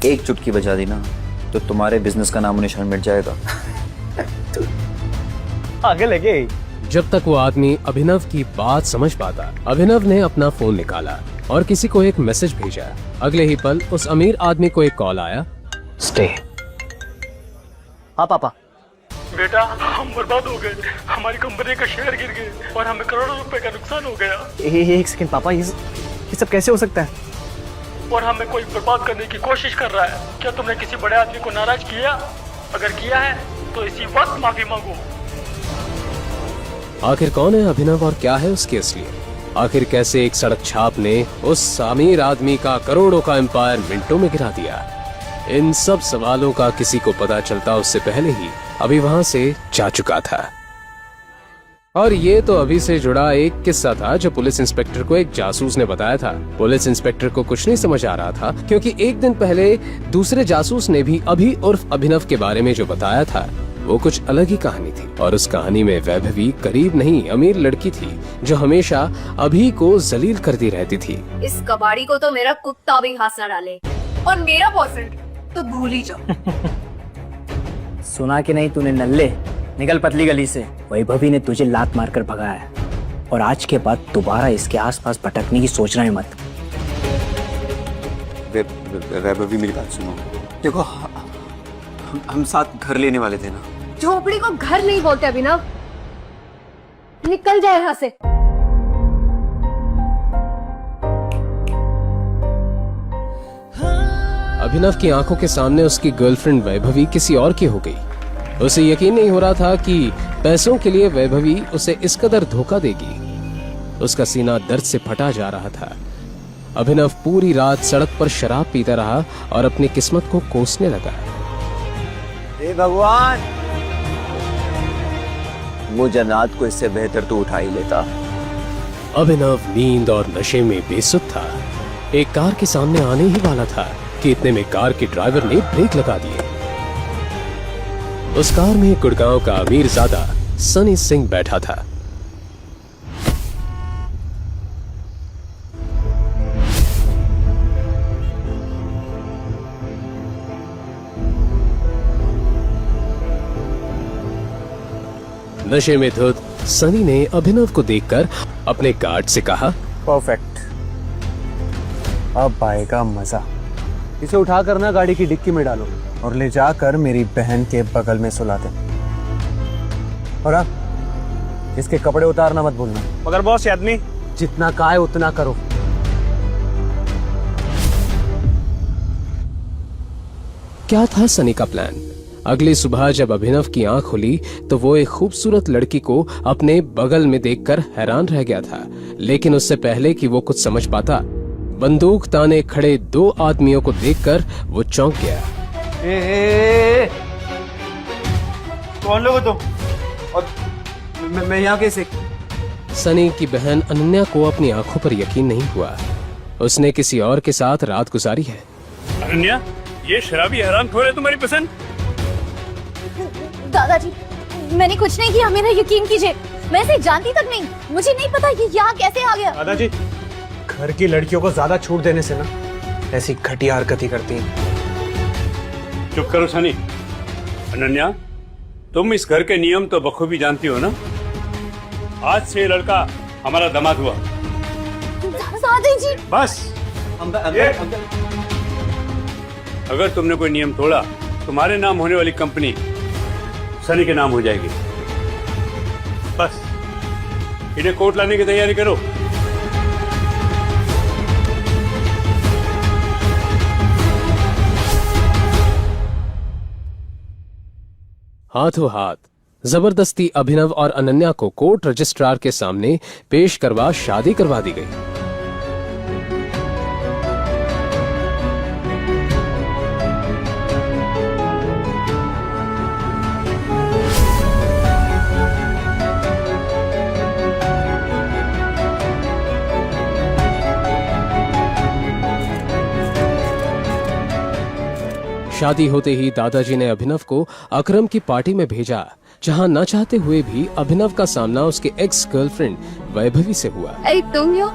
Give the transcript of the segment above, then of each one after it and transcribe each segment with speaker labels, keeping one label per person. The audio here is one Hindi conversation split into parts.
Speaker 1: एक चुटकी बजा दी ना तो तुम्हारे बिजनेस का नामो निशान मिट जाएगा।
Speaker 2: आगे लगे।
Speaker 3: जब तक वो आदमी अभिनव की बात समझ पाता, अभिनव ने अपना फोन निकाला और किसी को एक मैसेज भेजा। अगले ही पल उस अमीर आदमी को एक कॉल आया।
Speaker 2: स्टे। हाँ पापा।
Speaker 4: बेटा हम बर्बाद हो गए, हमारी कंपनी का शेयर गिर गए और हमें करोड़ों रुपए का नुकसान हो गया।
Speaker 2: एक सेकंड पापा, ये सब कैसे हो सकता है?
Speaker 4: और हमें कोई बर्बाद करने की कोशिश कर रहा है। क्या तुमने किसी बड़े आदमी को नाराज किया? अगर किया है तो इसी वक्त माफी मांगो।
Speaker 3: आखिर कौन है अभिनव और क्या है उसकी असलियत? आखिर कैसे एक सड़क छाप ने उस अमीर आदमी का करोड़ों का एम्पायर मिनटों में गिरा दिया? इन सब सवालों का किसी को पता चलता उससे पहले ही अभी वहां से जा चुका था। और ये तो अभी से जुड़ा एक किस्सा था जो पुलिस इंस्पेक्टर को एक जासूस ने बताया था। पुलिस इंस्पेक्टर को कुछ नहीं समझ आ रहा था क्योंकि एक दिन पहले दूसरे जासूस ने भी अभी उर्फ अभिनव के बारे में जो बताया था वो कुछ अलग ही कहानी थी। और उस कहानी में वैभवी गरीब नहीं अमीर लड़की थी जो हमेशा अभी को जलील करती रहती थी।
Speaker 5: इस कबाड़ी को तो मेरा कुत्ता भी हाथ न डाले और मेरा बॉयफ्रेंड तो भूल ही जाओ।
Speaker 2: सुना कि नहीं तूने नल्ले, निकल पतली गली से। वैभवी ने तुझे लात मारकर भगाया है और आज के बाद दोबारा इसके आसपास भटकने की सोचना ही मत।
Speaker 1: वैभवी मेरी बात सुनो, देखो हम साथ घर लेने वाले थे ना।
Speaker 5: झोपड़ी को घर नहीं बोलते अभिनव, निकल जाए यहाँ से।
Speaker 3: अभिनव की आंखों के सामने उसकी गर्लफ्रेंड वैभवी किसी और की हो गई। उसे यकीन नहीं हो रहा था कि पैसों के लिए वैभवी उसे इस कदर धोखा देगी। उसका सीना दर्द से फटा जा रहा था। अभिनव पूरी रात सड़क पर शराब पीता रहा और अपनी किस्मत को कोसने लगा।
Speaker 1: हे भगवान, वो जन्नत को इससे बेहतर तो उठा ही लेता।
Speaker 3: अभिनव नींद और नशे में बेसुध था। एक कार के सामने आने ही वाला था कि इतने में कार के ड्राइवर ने ब्रेक लगा दिए। उस कार में गुड़गांव का अमीरजादा सनी सिंह बैठा था। नशे में धुत सनी ने अभिनव को देखकर अपने गार्ड से कहा,
Speaker 2: परफेक्ट, अब आएगा मजा। इसे उठा कर ना गाड़ी की डिक्की में डालो और ले जाकर मेरी बहन के बगल में सुला दे। और अब इसके कपड़े उतारना मत भूलना।
Speaker 4: मगर बॉस, आदमी
Speaker 2: जितना कहा है उतना करो।
Speaker 3: क्या था सनी का प्लान? अगली सुबह जब अभिनव की आंख खुली तो वो एक खूबसूरत लड़की को अपने बगल में देखकर हैरान रह गया था। लेकिन उससे पहले कि वो कुछ समझ पाता, बंदूक ताने खड़े दो आदमियों को देखकर वो चौंक गया।
Speaker 4: कौन लोग हो तुम?
Speaker 2: और मैं यहाँ कैसे?
Speaker 3: सनी की बहन अनन्या को अपनी आंखों पर यकीन नहीं हुआ। उसने किसी और के साथ रात गुजारी है।
Speaker 4: अनन्या, ये शराबी हैरानखोर है तुम्हारी पसंद?
Speaker 5: दादाजी, मैंने कुछ नहीं किया, मेरा यकीन कीजिए। मैं इसे जानती तक नहीं, मुझे नहीं पता ये यहाँ कैसे आ गया।
Speaker 2: दादाजी, घर की लड़कियों को ज्यादा छूट देने से ना ऐसी घटिया हरकत ही करती है।
Speaker 4: चुप करो सनी। अनन्या, तुम इस घर के नियम तो बखूबी जानती हो ना। आज से ये लड़का हमारा दामाद हुआ।
Speaker 5: दादाजी,
Speaker 4: बस। अगर तुमने कोई नियम तोड़ा, तुम्हारे नाम होने वाली कंपनी सनी के नाम हो जाएगी। बस इन्हें कोर्ट लाने की तैयारी करो।
Speaker 3: हाथों हाथ जबरदस्ती अभिनव और अनन्या को कोर्ट रजिस्ट्रार के सामने पेश करवा शादी करवा दी गई। शादी होते ही दादाजी ने अभिनव को अकरम की पार्टी में भेजा, जहां न चाहते हुए भी अभिनव का सामना उसके एक्स गर्लफ्रेंड वैभवी से हुआ।
Speaker 5: अरे तुम यो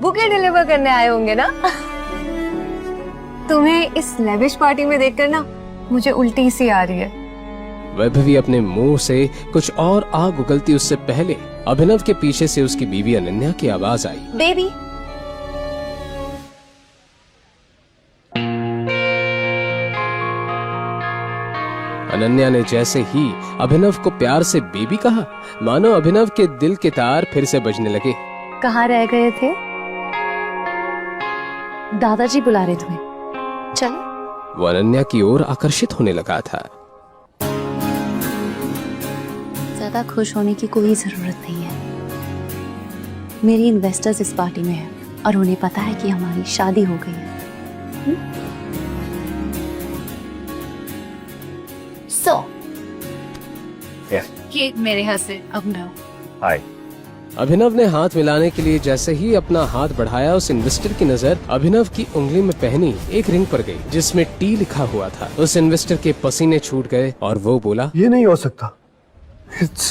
Speaker 5: बुके डिलीवर करने आए होंगे ना?
Speaker 6: तुम्हें इस लेविश पार्टी में देखकर ना मुझे उल्टी सी आ रही है।
Speaker 3: वैभवी अपने मुंह से कुछ और आग उगलती उससे पहले अभिनव के पीछे से उसकी बीवी अनन्या की आवाज आई।
Speaker 5: बेबी।
Speaker 3: अनन्या ने जैसे ही अभिनव को प्यार से बेबी कहा, मानो अभिनव के दिल के तार फिर से बजने लगे।
Speaker 5: कहाँ रह गए थे? दादाजी बुला रहे तुम्हें, चलो।
Speaker 3: वो अनन्या की ओर आकर्षित होने लगा था।
Speaker 5: ज्यादा खुश होने की कोई जरूरत नहीं है। मेरी इन्वेस्टर्स इस पार्टी में है और उन्हें पता है कि हमारी शादी हो गई है। सो ये मेरे हस्बैंड अभिनव।
Speaker 2: हाय।
Speaker 3: अभिनव ने हाथ मिलाने के लिए जैसे ही अपना हाथ बढ़ाया, उस इन्वेस्टर की नजर अभिनव की उंगली में पहनी एक रिंग पर गई जिसमें टी लिखा हुआ था। उस इन्वेस्टर के पसीने छूट गए और वो बोला,
Speaker 2: ये नहीं हो सकता। It's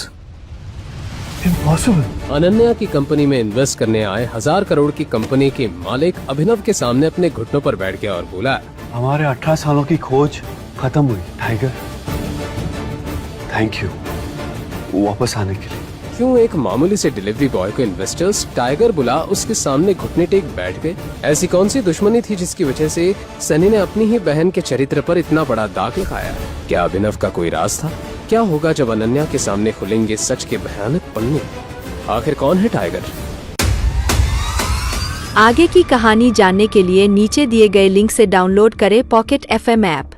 Speaker 2: impossible।
Speaker 3: अनन्या की कंपनी में इन्वेस्ट करने आए 1000 करोड़ की कंपनी के मालिक अभिनव के सामने अपने घुटनों पर बैठ गया और बोला,
Speaker 2: हमारे 18 सालों की खोज खत्म हुई टाइगर। थैंक यू वापस आने के लिए।
Speaker 3: क्यों एक मामूली से डिलीवरी बॉय को इन्वेस्टर्स टाइगर बुला उसके सामने घुटने टेक बैठ गए? ऐसी कौन सी दुश्मनी थी जिसकी वजह से सनी ने अपनी ही बहन के चरित्र पर इतना बड़ा दाग लगाया? क्या अभिनव का कोई राज था? क्या होगा जब अनन्या के सामने खुलेंगे सच के भयानक पन्ने? आखिर कौन है टाइगर?
Speaker 7: आगे की कहानी जानने के लिए नीचे दिए गए लिंक से डाउनलोड करें पॉकेट FM ऐप।